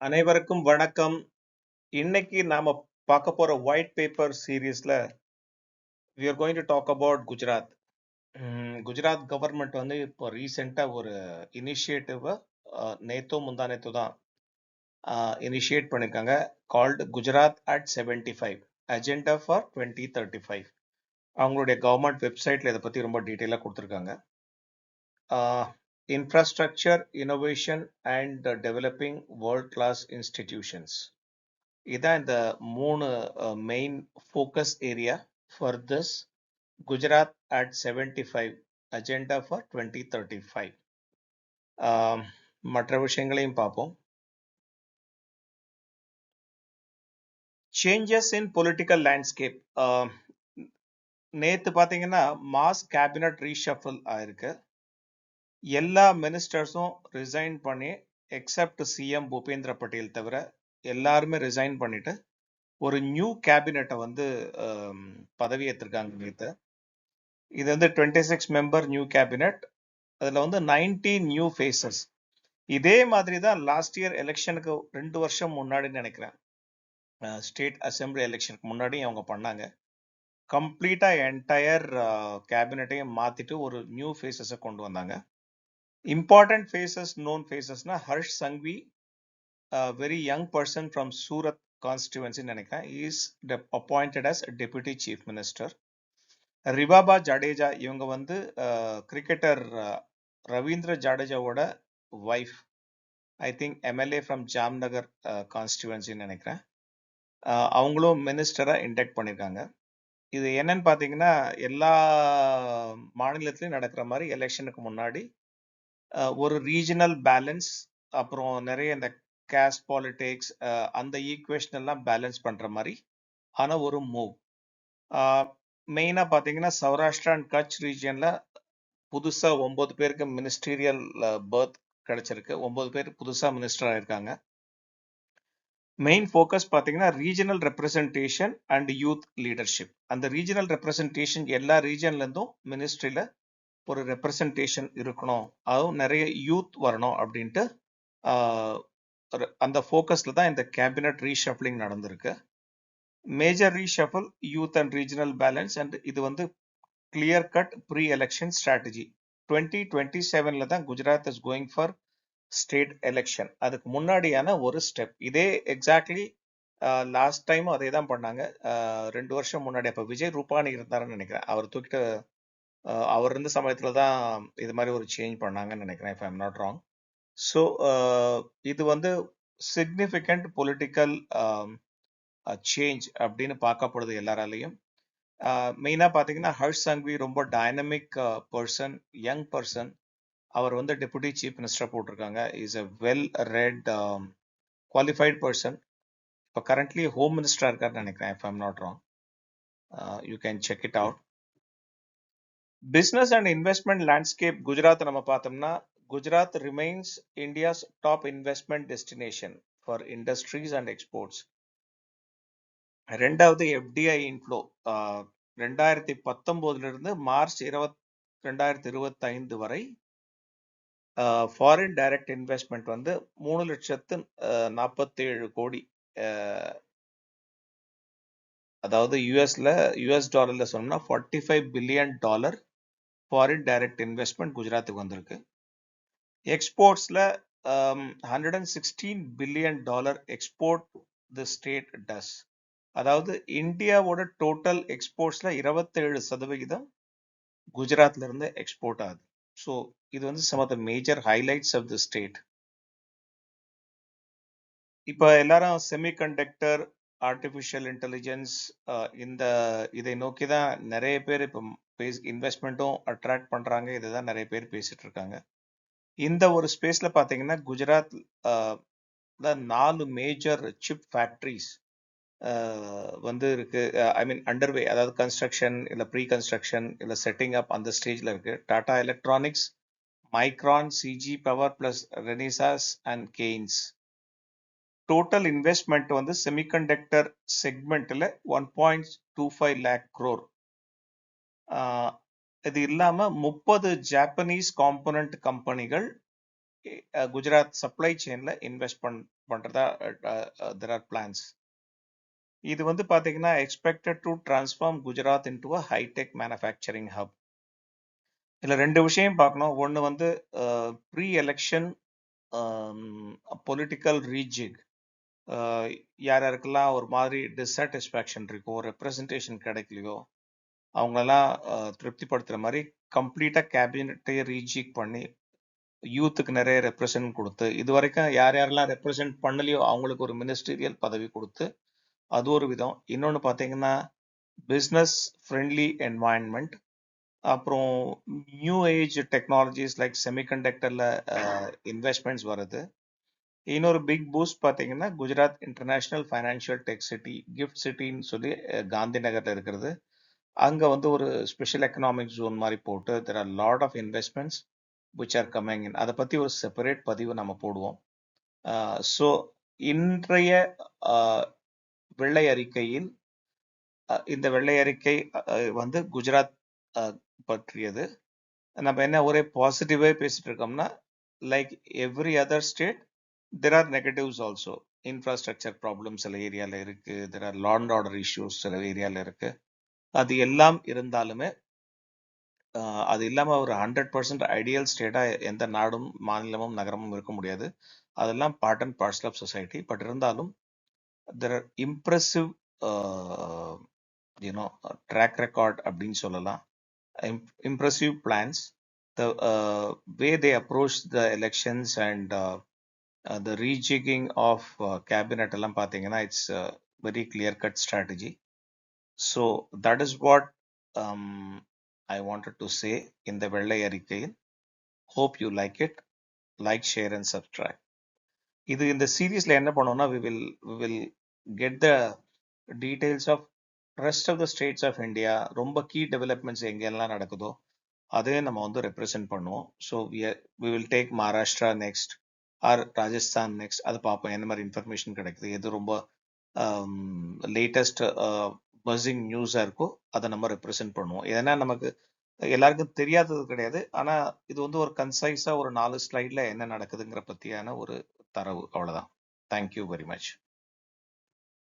அனைவருக்கும் வணக்கம். இன்னைக்கு நாம பார்க்க போற ஒயிட் பேப்பர் சீரீஸ்ல we are going to talk about Gujarat. Gujarat government வந்து இப்போ ரீசெண்டா ஒரு இனிஷியேட்டிவ் நேத்தோ முந்தானேத்தோ தான் இனிஷியேட் பண்ணிருக்காங்க. Called Gujarat at 75 agenda for 2035. அவங்களுடைய கவர்மெண்ட் வெப்சைட்ல இதை பத்தி ரொம்ப டீட்டெயிலா கொடுத்துருக்காங்க. Infrastructure innovation and developing world class institutions, இதான் இந்த மூணு main focus area for this Gujarat at 75 agenda for 2035. மற்ற விஷயங்களையும் பார்ப்போம். Changes in political landscape. நேத்து பார்த்தீங்கன்னா மாஸ் கேபினட் ரீஷஃபிள் ஆயிருக்கு. எல்லா மினிஸ்டர்ஸும் ரிசைன் பண்ணி எக்ஸப்ட் சிஎம் பூபேந்திர பட்டேல் தவிர எல்லாருமே ரிசைன் பண்ணிட்டு ஒரு நியூ கேபினட்டை வந்து பதவியேற்றிருக்காங்க நேற்று. இது வந்து 26 மெம்பர் நியூ கேபினட். அதில் வந்து 19 நியூ ஃபேஸஸ். இதே மாதிரி தான் லாஸ்ட் இயர் எலெக்ஷனுக்கு 2 வருஷம் முன்னாடி நினைக்கிறேன், ஸ்டேட் அசம்பிளி எலெக்ஷனுக்கு முன்னாடி அவங்க பண்ணாங்க. கம்ப்ளீட்டாக என்டையர் கேபினட்டையும் மாற்றிட்டு ஒரு நியூ ஃபேஸஸை கொண்டு வந்தாங்க. இம்பார்ட்டன்ட் ஃபேஸஸ், நோன் ஃபேஸஸ்னா Harsh Sanghavi, very young person from Surat கான்ஸ்டிடுவன்சின்னு நினைக்கிறேன், is appointed as deputy chief minister. Rivaba Jadeja, இவங்க வந்து கிரிக்கெட்டர் ரவீந்திர ஜடேஜாவோட wife, I think MLA from Jamnagar கான்ஸ்டிடுவன்சின்னு நினைக்கிறேன். அவங்களும் மினிஸ்டராக இன்டெக்ட் பண்ணியிருக்காங்க. இது என்னன்னு பார்த்தீங்கன்னா, எல்லா மாநிலத்திலையும் நடக்கிற மாதிரி எலெக்ஷனுக்கு முன்னாடி ஒரு ரீஜனல் பேலன்ஸ், அப்புறம் நிறைய இந்த கேஸ்ட் பாலிடிக்ஸ், அந்த ஈக்குவேஷன் எல்லாம் பேலன்ஸ் பண்ணுற மாதிரி ஆன ஒரு மூவ். மெயினாக பார்த்தீங்கன்னா சௌராஷ்டிரா அண்ட் கட்ச் ரீஜியனில் புதுசாக 9 பேருக்கு மினிஸ்டீரியல் பர்த் கிடைச்சிருக்கு. 9 பேர் புதுசாக மினிஸ்டர் ஆயிருக்காங்க. மெயின் ஃபோக்கஸ் பார்த்தீங்கன்னா regional representation and youth leadership. அந்த ரீஜனல் ரெப்ரசன்டேஷன் எல்லா ரீஜன்லேருந்தும் மினிஸ்ட்ரியில் ஒரு ரெப்ரசன்டேஷன் இருக்கணும், அதுவும் நிறைய யூத் வரணும் அப்படின்ட்டு அந்த ஃபோக்கஸில் தான் இந்த கேபினட் ரீஷஃப்லிங் நடந்திருக்கு. Major reshuffle, youth and regional balance, and இது வந்து clear cut pre election strategy. 2027 தான் Gujarat is going for state election. அதுக்கு முன்னாடியான ஒரு ஸ்டெப். இதே எக்ஸாக்ட்லி லாஸ்ட் டைம் அதே தான் பண்ணாங்க. 2 வருஷம் முன்னாடி அப்போ விஜய் ரூபானி இருந்தாருன்னு நினைக்கிறேன். அவர் தூக்கிட்டு அவர் இருந்த சமயத்தில் தான் இது மாதிரி ஒரு சேஞ்ச் பண்ணாங்கன்னு நினைக்கிறேன், if I am not wrong. So இது வந்து சிக்னிஃபிகண்ட் பொலிட்டிக்கல் சேஞ்ச் அப்படின்னு பார்க்கப்படுது எல்லாராலையும். மெயினாக பார்த்தீங்கன்னா ஹர்ஷ் சங்வி ரொம்ப டைனமிக் பர்சன், யங் பர்சன். அவர் வந்து டெபுட்டி சீஃப் மினிஸ்டர் போட்டிருக்காங்க. Is a well read qualified person. இப்போ கரண்ட்லி ஹோம் மினிஸ்டராக இருக்காருன்னு நினைக்கிறேன், if I'm not wrong. You can check it out. Business and investment landscape Gujarat நம்ம பார்த்தோம்னா, Gujarat remains India's top investment destination for industries and exports. ரெண்டாவது FDI inflow 2019 March 2025 வரை foreign direct investment வந்து 3,47 கோடி, அதாவது யூஎஸ் டாலர்ல சொன்னோம்னா $45 பில்லியன் ஃபாரின் டைரக்ட் இன்வெஸ்ட்மெண்ட் குஜராத்துக்கு வந்திருக்கு. எக்ஸ்போர்ட்ஸ்ல $116 billion export the state டஸ். அதாவது இந்தியாவோட டோட்டல் எக்ஸ்போர்ட்ஸ்ல 27% குஜராத்ல இருந்து எக்ஸ்போர்ட் ஆகுது. ஸோ இது வந்து some of the major highlights of the state. இப்போ எல்லாரும் செமிகண்டக்டர், ஆர்டிஃபிஷியல் இன்டெலிஜென்ஸ், இதை நோக்கி தான் நிறைய பேர் இப்போ இன்வெஸ்ட்மெண்ட்டும் அட்ராக்ட் பண்ணுறாங்க. இதை தான் நிறைய பேர் பேசிட்டு இருக்காங்க. இந்த ஒரு ஸ்பேஸ்ல பார்த்தீங்கன்னா குஜராத் 4 மேஜர் சிப் ஃபேக்ட்ரிஸ் வந்து இருக்கு. ஐ மீன் அண்டர்வே, அதாவது கன்ஸ்ட்ரக்ஷன் இல்லை ப்ரீ கன்ஸ்ட்ரக்ஷன் இல்லை செட்டிங் அப் அந்த ஸ்டேஜில் இருக்கு. Tata electronics, Micron, CG power plus Renesas and Kaynes. Total investment வந்து செமிகண்டக்டர் செக்மெண்ட்ல 1.25 lakh crore. இது இல்லாம 30 ஜாப்பனீஸ் காம்போனன்ட் கம்பெனிகள் குஜராத் சப்ளை செயின்ல இன்வெஸ்ட் பண்றதா there are plans. இது வந்து பாத்தீங்கன்னா expected to transform Gujarat into a high-tech manufacturing hub. இதுல ரெண்டு விஷயம் பார்க்கணும். ஒன்னு வந்து ப்ரீ-எலெக்ஷன் பொலிட்டிக்கல் ரீஜிக், யார் யாருக்கெல்லாம் ஒரு மாதிரி டிஸாட்டிஸ்ஃபேக்ஷன் இருக்கோ, ரெப்ரசன்டேஷன் கிடைக்கலையோ, அவங்களெல்லாம் திருப்திப்படுத்துற மாதிரி கம்ப்ளீட்டா கேபினட்டை ரீஜிக் பண்ணி யூத்துக்கு நிறைய ரெப்ரசன்ட் கொடுத்து, இது வரைக்கும் யார் யாரெல்லாம் ரெப்ரசன்ட் பண்ணலையோ அவங்களுக்கு ஒரு மினிஸ்டீரியல் பதவி கொடுத்து, அது ஒரு விதம். இன்னொன்று பார்த்தீங்கன்னா பிஸ்னஸ் ஃப்ரெண்ட்லி என்வாயன்மெண்ட், அப்புறம் நியூ ஏஜ் டெக்னாலஜிஸ் லைக் செமிகண்டக்டர்ல இன்வெஸ்ட்மெண்ட்ஸ் வருது. இன்னொரு பிக் பூஸ்ட் பார்த்தீங்கன்னா Gujarat international financial tech city, gift சிட்டின்னு சொல்லி காந்தி நகர்ல இருக்கிறது. அங்க வந்து ஒரு ஸ்பெஷல் எக்கனாமிக் ஜோன் மாதிரி போட்டு there are lot of investments which are coming in. அதை பத்தி ஒரு செப்பரேட் பதிவு நம்ம போடுவோம். ஸோ இன்றைய வெள்ளை அறிக்கையில் இந்த வெள்ளை அறிக்கை வந்து குஜராத் பற்றியது. நம்ம என்ன ஒரே பாசிட்டிவே பேசிட்டு இருக்கோம்னா, like every other state there are negatives also. Infrastructure problem சில ஏரியால இருக்கு, there are law and order issues சில ஏரியால இருக்கு. அது எல்லாம் இருந்தாலுமே அது இல்லாம ஒரு 100% ஐடியல் ஸ்டேட்டா எந்த நாடும் மாநிலமும் நகரமும் இருக்க முடியாது. அதெல்லாம் part and parcel of society. But இருந்தாலும் there are impressive you know track record அப்படின்னு சொல்லலாம். Impressive plans, the way they approach the elections and the rejigging of cabinet எல்லாம் பார்த்தீங்கன்னா it's very clear cut strategy. So that is what I wanted to say in the வெள்ளை அறிக்கையில். Hope you like it. Like, share and subscribe. இது இந்த சீரீஸ்ல என்ன பண்ணோம்னா we will get the details of rest of the states of India. ரொம்ப key developments எங்கெல்லாம் நடக்குதோ அதே நம்ம வந்து ரெப்ரசென்ட் பண்ணுவோம். So we will take Maharashtra next or Rajasthan next. அது பார்ப்போம் என்ன மாதிரி இன்ஃபர்மேஷன் கிடைக்குது, எது ரொம்ப லேட்டஸ்ட் பஸ்ஸிங் நியூஸா இருக்கோ அதை நம்ம ரெப்ரசென்ட் பண்ணுவோம். ஏன்னா நமக்கு எல்லாருக்கும் தெரியாதது கிடையாது. ஆனா இது வந்து ஒரு கன்சைஸா ஒரு 4 ஸ்லைட்ல என்ன நடக்குதுங்கிற பத்தியான ஒரு தரவு, அவ்வளவுதான். Thank you very much.